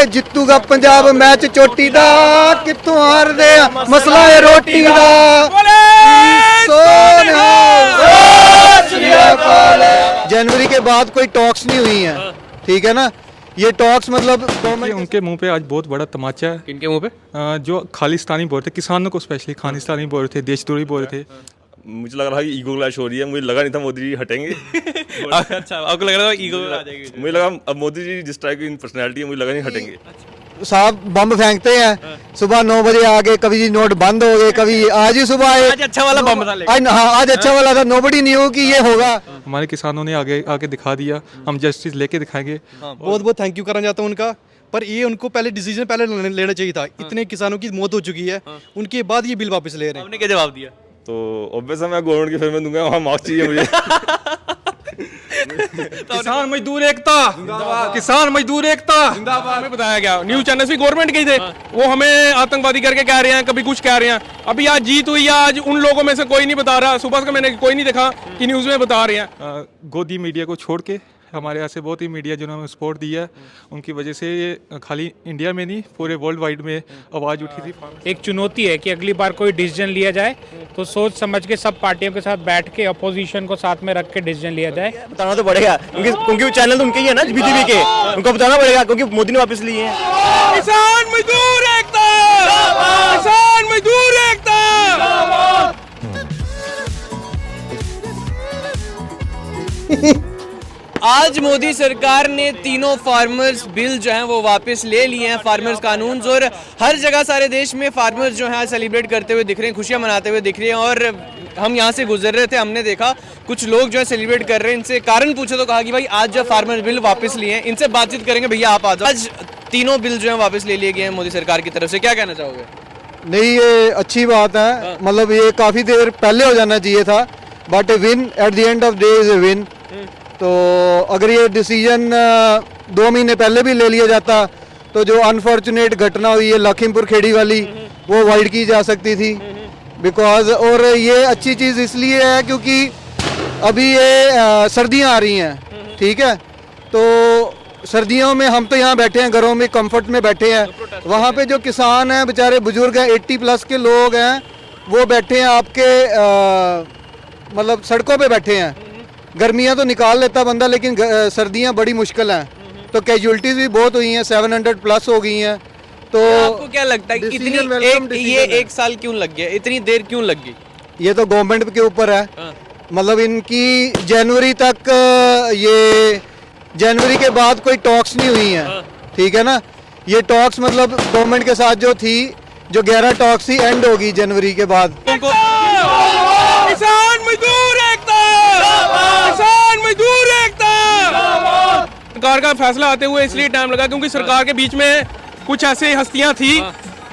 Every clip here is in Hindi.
ਜਿੱਤੂਗਾ ਪੰਜਾਬ ਮੈਚ ਚੋਟੀ ਦਾ ਕਿੱਥੋਂ ਹਾਰਦੇ ਆ ਮਸਲਾ ਹੈ ਰੋਟੀ ਦਾ जनवरी के बाद कोई टॉक्स नहीं हुई है, ठीक है ना। ये टॉक्स मतलब उनके मुंह पे आज बहुत बड़ा तमाचा है। किनके मुंह पे? जो खालिस्तानी बोल रहे थे, किसानों को स्पेशली खालिस्तानी बोल रहे थे, देशद्रोही बोल रहे थे। मुझे लग रहा है कि ईगो क्लैश हो रही है। मुझे लगा नहीं था मोदी जी हटेंगे। अच्छा, आपको लग रहा था ईगो आ जाएगी? मुझे लगा अब मोदी जी जिस टाइप की पर्सनैलिटी है, मुझे लगा नहीं हटेंगे। साहब बम फेंकते हैं सुबह 9 बजे आगे, कभी जी नोट बंद हो गए, कभी आज ही सुबह आए। आज अच्छा वाला बम था हाँ आज अच्छा वाला था, नोबडी न्यू कि ये होगा। हमारे किसानों ने आगे आके दिखा दिया, हम जस्टिस लेके दिखाएंगे। बहुत बहुत थैंक यू करना चाहता हूँ उनका, पर ये उनको पहले डिसीजन पहले लेना चाहिए था। इतने किसानों की मौत हो चुकी है, उनके बाद ये बिल वापस ले रहे हैं। आपने क्या जवाब दिया? तो ऑब्वियस है मैं गवर्नमेंट की फेवर में दूंगा, वहाँ मार्क्स चाहिए मुझे। किसान मजदूर एकता, किसान मजदूर एकता हमें बताया गया। न्यूज चैनल भी गवर्नमेंट के ही थे, वो हमें आतंकवादी करके कह रहे हैं, कभी कुछ कह रहे हैं। अभी आज जीत हुई, आज उन लोगों में से कोई नहीं बता रहा। सुबह का मैंने कोई नहीं देखा कि न्यूज में बता रहे हैं। गोदी मीडिया को छोड़ के हमारे यहाँ से बहुत ही मीडिया जिन्होंने सपोर्ट दिया है, उनकी वजह से ये खाली इंडिया में नहीं पूरे वर्ल्ड वाइड में आवाज़ उठी थी। एक चुनौती है कि अगली बार कोई डिसीजन लिया जाए तो सोच समझ के सब पार्टियों के साथ बैठ के अपोजिशन को साथ में रख के डिसीजन लिया जाए। बताना तो पड़ेगा क्योंकि वो चैनल तो उनके ही है ना, बीजेपी के, उनको बताना पड़ेगा क्योंकि मोदी ने वापस लिए हैं। किसान मजदूर एकता, किसान मजदूर एकता। आज मोदी सरकार ने तीनों फार्मर्स बिल जो हैं वो वापस ले लिए हैं, फार्मर्स कानून। और हर जगह सारे देश में फार्मर्स जो हैं सेलिब्रेट करते हुए दिख रहे हैं, खुशियां मनाते हुए दिख रहे हैं। और हम यहाँ से गुजर रहे थे, हमने देखा कुछ लोग जो है सेलिब्रेट कर रहे हैं। इनसे कारण पूछे तो कहा कि भाई आज जो फार्मर बिल वापस लिए हैं, इनसे बातचीत करेंगे। भैया आप आ जाओ। आज तीनों बिल जो है वापस ले लिए गए हैं मोदी सरकार की तरफ से, क्या कहना चाहोगे? नहीं ये अच्छी बात है, मतलब ये काफ़ी देर पहले हो जाना चाहिए था, but win at the end of day is a win. तो अगर ये डिसीजन 2 महीने पहले भी ले लिया जाता तो जो अनफॉर्चुनेट घटना हुई है लखीमपुर खेड़ी वाली, वो अवॉइड की जा सकती थी बिकॉज। और ये अच्छी चीज़ इसलिए है क्योंकि अभी ये सर्दियाँ आ रही हैं, ठीक है। तो सर्दियों में हम तो यहाँ बैठे हैं घरों में कंफर्ट में बैठे हैं, वहाँ पे जो किसान हैं बेचारे बुजुर्ग हैं, 80+ के लोग हैं, वो बैठे हैं आपके मतलब सड़कों पे बैठे हैं। गर्मियाँ तो निकाल लेता बंदा, लेकिन सर्दियाँ बड़ी मुश्किल हैं। तो कैजुअलिटीज़ भी बहुत हुई हैं, 700+ हो गई हैं। तो आपको क्या लगता है इतनी ये एक साल क्यों लग गया, इतनी देर क्यों लग गई? ये तो गवर्नमेंट के ऊपर है। मतलब इनकी जनवरी तक, ये जनवरी के बाद कोई टॉक्स नहीं हुई हैं, ठीक है ना। ये टॉक्स मतलब गवर्नमेंट के साथ जो थी, जो 11 टॉक्स थी, एंड होगी जनवरी के बाद। किसान मजदूर एकता, किसान मजदूर एकता। सरकार का फैसला आते हुए इसलिए टाइम लगा क्योंकि सरकार के बीच में कुछ ऐसी हस्तियां थी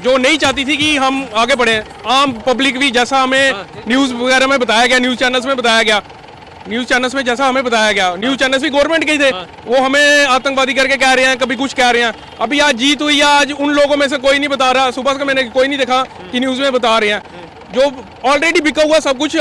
जो नहीं चाहती थी कि हम आगे बढ़े। आम पब्लिक भी, जैसा हमें न्यूज़ वगैरह में बताया गया, न्यूज़ चैनल्स में बताया गया, न्यूज़ चैनल्स में जैसा हमें बताया गया, न्यूज़ चैनल्स भी गवर्नमेंट के ही थे, वो हमें आतंकवादी करके कह रहे हैं, कभी कुछ कह रहे हैं। अभी आज जीत हुई, आज उन लोगों में से कोई नहीं बता रहा। सुबह का मैंने कोई नहीं देखा कि न्यूज़ में बता रहे हैं। जो ऑलरेडी बिका हुआ सब कुछ,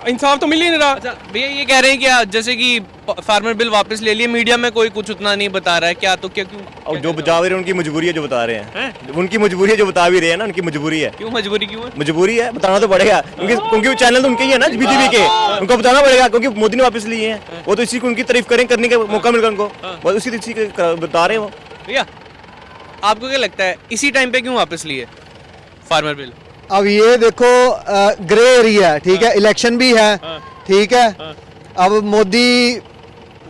इंसाफ तो मिल ही नहीं रहा। अच्छा भैया ये कह रहे हैं कि जैसे कि फार्मर बिल वापस ले लिए, मीडिया में कोई कुछ उतना नहीं बता रहा है, क्या तो क्या क्यों? और जो बता रहे हैं उनकी मजबूरी है, जो बता रहे हैं उनकी मजबूरी है, जो बता भी रहे हैं ना, उनकी मजबूरी है। क्यों मजबूरी क्यों है? मजबूरी है, बताना तो पड़ेगा क्योंकि वो चैनल तो उनके ही है ना, बीजेपी के, उनको बताना पड़ेगा क्योंकि मोदी ने वापस लिए हैं। वो तो इसी को उनकी तारीफ करने का मौका मिल रहा उनको, वो उसी बता रहे हैं वो। भैया आपको क्या लगता है इसी टाइम पे क्यों वापस लिए फार्मर बिल? अब ये देखो ग्रे एरिया है, ठीक है, इलेक्शन भी है, ठीक है। अब मोदी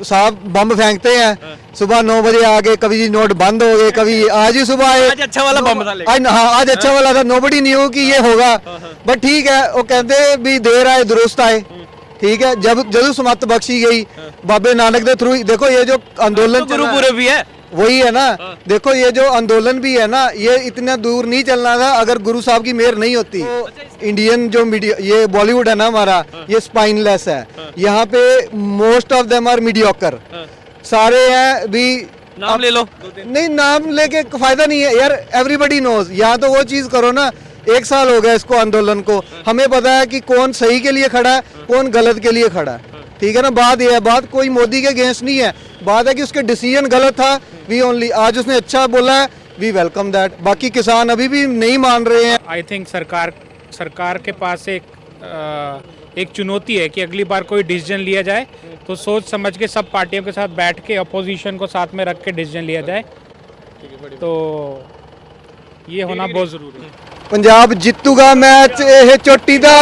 साहब बम फेंकते हैं सुबह 9 बजे आगे, कभी जी नोट बंद हो गए, कभी आज ही सुबह आए। आज अच्छा वाला बम था हाँ आज अच्छा वाला था, नोबडी न्यू कि ये होगा, बट ठीक है। वो कहते भी देर आए दुरुस्त आए, ठीक है। जब जदू समात बख्शी गई बाबे नानक के थ्रू, देखो ये जो आंदोलन गुरुपुरब भी है, वही है ना। देखो ये जो आंदोलन भी है ना, ये इतना दूर नहीं चलना था अगर गुरु साहब की मेहर नहीं होती। तो इंडियन जो मीडिया, ये बॉलीवुड है ना हमारा, ये स्पाइनलेस है। यहाँ पे most of them are mediocre, सारे हैं भी। नाम ले लो। नहीं नाम लेके फायदा नहीं है यार, एवरीबडी नोज। यहाँ तो वो चीज करो ना, 1 साल हो गया इसको आंदोलन को, हमें पता है कि कौन सही के लिए खड़ा है, कौन गलत के लिए खड़ा है, ठीक है ना। बात यह है, बात कोई मोदी के अगेंस्ट नहीं है, बात है कि उसके डिसीजन गलत था। वी ओनली आज उसने अच्छा बोला है वी वेलकम दैट। बाकी किसान अभी भी नहीं मान रहे हैं। आई थिंक सरकार के पास एक चुनौती है कि अगली बार कोई डिसीजन लिया जाए तो सोच समझ के सब पार्टियों के साथ बैठ के अपोजिशन को साथ में रख के डिसीजन लिया जाए, तो ये होना बहुत ज़रूरी है। पंजाब जितूगा मैच ਇਹ ਚੋਟੀ ਦਾ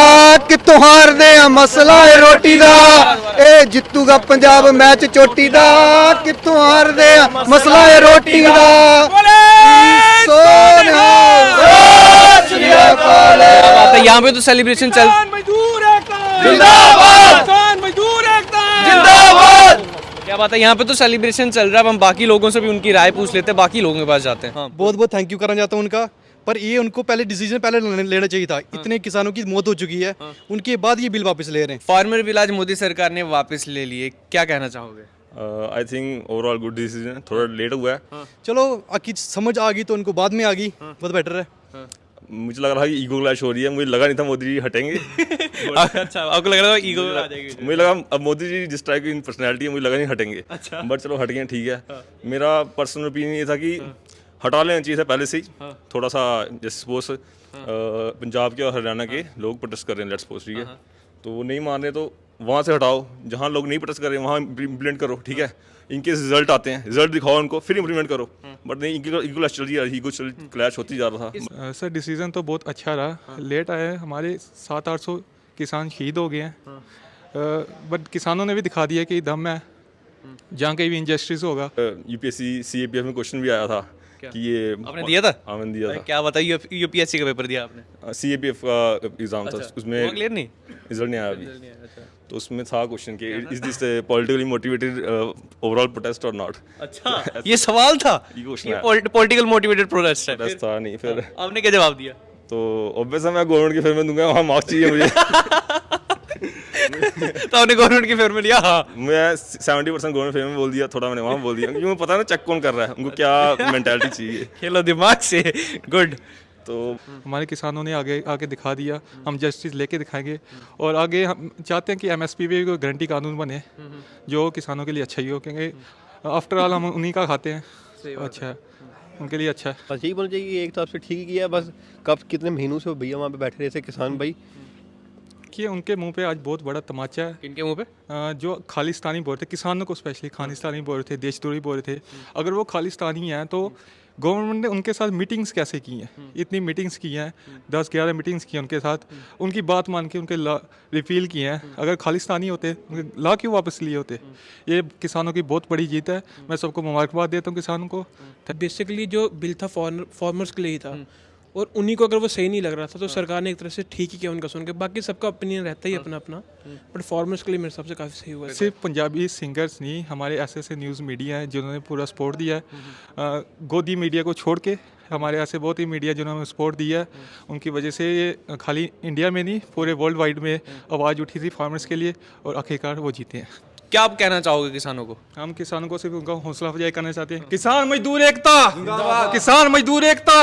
ਕਿੱਥੋਂ ਹਾਰਦੇ ਆ ਮਸਲਾ ਹੈ ਰੋਟੀ ਦਾ। ਇਹ ਜਿੱਤੂਗਾ ਪੰਜਾਬ ਮੈਚ ਚੋਟੀ ਦਾ ਕਿੱਥੋਂ ਹਾਰਦੇ ਆ ਮਸਲਾ ਹੈ ਰੋਟੀ ਦਾ। ਸੋਨਾ बात है, यहाँ पे तो सेलिब्रेशन चल मजदूर एकता जिंदाबाद, किसान मजदूर एकता जिंदाबाद। क्या बात है, यहाँ पे तो सेलिब्रेशन चल रहा है। अब हम बाकी लोगों से भी उनकी राय पूछ लेते हैं, बाकी लोगों के पास जाते हैं। हाँ, बहुत बहुत थैंक यू करना चाहता हूँ उनका, पर ये उनको पहले डिसीजन पहले लेना चाहिए था। इतने किसानों की मौत हो चुकी है, उनके बाद ये बिल वापस ले रहे हैं। फार्मर बिल आज मोदी सरकार ने वापस ले लिए, क्या कहना चाहोगे? I think overall good decision. थोड़ा लेट हुआ है। चलो आखिर समझ आ गई तो उनको बाद में आ गई, बहुत बेटर है। मुझे लग रहा है कि ईगो क्लैश हो रही है। मुझे लगा नहीं था मोदी जी हटेंगे। अच्छा, आपको लग रहा था ईगो आ जाएगी? मुझे लगा अब मोदी जी जिस टाइप की पर्सनैलिटी है, मुझे लगा नहीं हटेंगे। अच्छा। बट चलो हट गए, ठीक है। मेरा पर्सनल ओपिनियन ये था कि हटा लेना चाहिए था पहले से ही। थोड़ा सा जैसे सपोज पंजाब के और हरियाणा के लोग प्रोटेस्ट कर रहे हैं, लेट्स सपोज, ठीक है, तो वो नहीं मान रहे तो वहाँ से हटाओ। जहाँ लोग नहीं प्रोटेस्ट कर रहे हैं वहाँ इम्प्लीमेंट करो, ठीक है। इनके रिजल्ट आते हैं, रिजल्ट दिखाओ उनको, फिर इम्प्लीमेंट करो। बट नहीं, ईगो क्लैश चल रही है, ईगो क्लैश होती जा रहा था। सर डिसीज़न तो बहुत अच्छा रहा। लेट आया है, हमारे 700-800 किसान शहीद हो गए हैं, बट किसानों ने भी दिखा दिया कि दम है, जहाँ कहीं भी इंजस्टिस होगा। यूपीएससी CAPF में क्वेश्चन भी आया था कि ये आपने दिया था? हाँ, मैंने दिया था। क्या बताइए, यूपीएससी का पेपर दिया आपने? CAPF का एग्जाम था, उसमें क्लियर नहीं? रिजल्ट नहीं आया अभी। तो उसमें था क्वेश्चन कि is this politically motivated overall protest और नॉट। अच्छा, ये सवाल था? ये क्वेश्चन ये आया। पॉलिटिकल मोटिवेटेड प्रोटेस्ट है? प्रोटेस्ट था नहीं, फिर आपने क्या जवाब दिया? तो ऑब्वियस है मैं गवर्नमेंट के फेवर में दूंगा, वहाँ मार्क्स चाहिए मुझे। तो आपने गवर्नमेंट के फेवर में लिया? हाँ, मैं 70% गवर्नमेंट फेवर में बोल दिया, थोड़ा मैंने वहाँ बोल दिया, क्योंकि मुझे पता है ना चेक कौन कर रहा है, उनको क्या मेंटालिटी चाहिए। खेलो दिमाग से। गुड। तो हमारे किसानों ने आगे दिखा दिया, हम जस्टिस लेके दिखाएंगे। और आगे हम चाहते हैं कि MSP पे कोई गारंटी कानून बने जो किसानों के लिए अच्छा ही हो, क्योंकि आफ्टर ऑल हम उन्हीं का खाते हैं। अच्छा है, उनके लिए अच्छा है। बस यही बोलना चाहिए कि एक हिसाब से ठीक ही किया। बस कब कितने महीनों से वो भैया वहाँ पे बैठे रहे थे किसान भाई, कि उनके मुंह पे आज बहुत बड़ा तमाचा है। किनके मुंह पे? जो खालिस्तानी बोल रहे थे, किसानों को स्पेशली खालिस्तानी बोल रहे थे, देशद्रोही बोल रहे थे। अगर वो खालिस्तानी हैं तो गवर्नमेंट ने उनके साथ मीटिंग्स कैसे की हैं? इतनी मीटिंग्स की हैं, 10-11 मीटिंग्स की हैं उनके साथ, उनकी बात मान के उनके लॉ रिपील किए हैं। अगर खालिस्तानी होते उनके लॉ क्यों वापस लिए होते? ये किसानों की बहुत बड़ी जीत है। मैं सबको मुबारकबाद देता हूँ किसानों को। बेसिकली जो बिल था फार्मर्स के लिए ही था, और उन्हीं को अगर वो सही नहीं लग रहा था तो सरकार ने एक तरह से ठीक ही किया उनका सुन के। बाकी सबका ओपिनियन रहता ही अपना अपना, बट फार्मर्स के लिए मेरे हिसाब से काफ़ी सही हुआ है। सिर्फ पंजाबी सिंगर्स नहीं, हमारे ऐसे न्यूज़ मीडिया हैं जिन्होंने पूरा सपोर्ट दिया है। गोदी मीडिया को छोड़ के हमारे ऐसे बहुत ही मीडिया जिन्होंने सपोर्ट दिया है, उनकी वजह से ये खाली इंडिया में नहीं पूरे वर्ल्ड वाइड में आवाज़ उठी थी फार्मर्स के लिए, और आखिरकार वो जीते हैं। क्या आप कहना चाहोगे किसानों को? हम किसानों को सिर्फ उनका हौसला अफजाई करना चाहते हैं। किसान मजदूर एकता, किसान मजदूर एकता।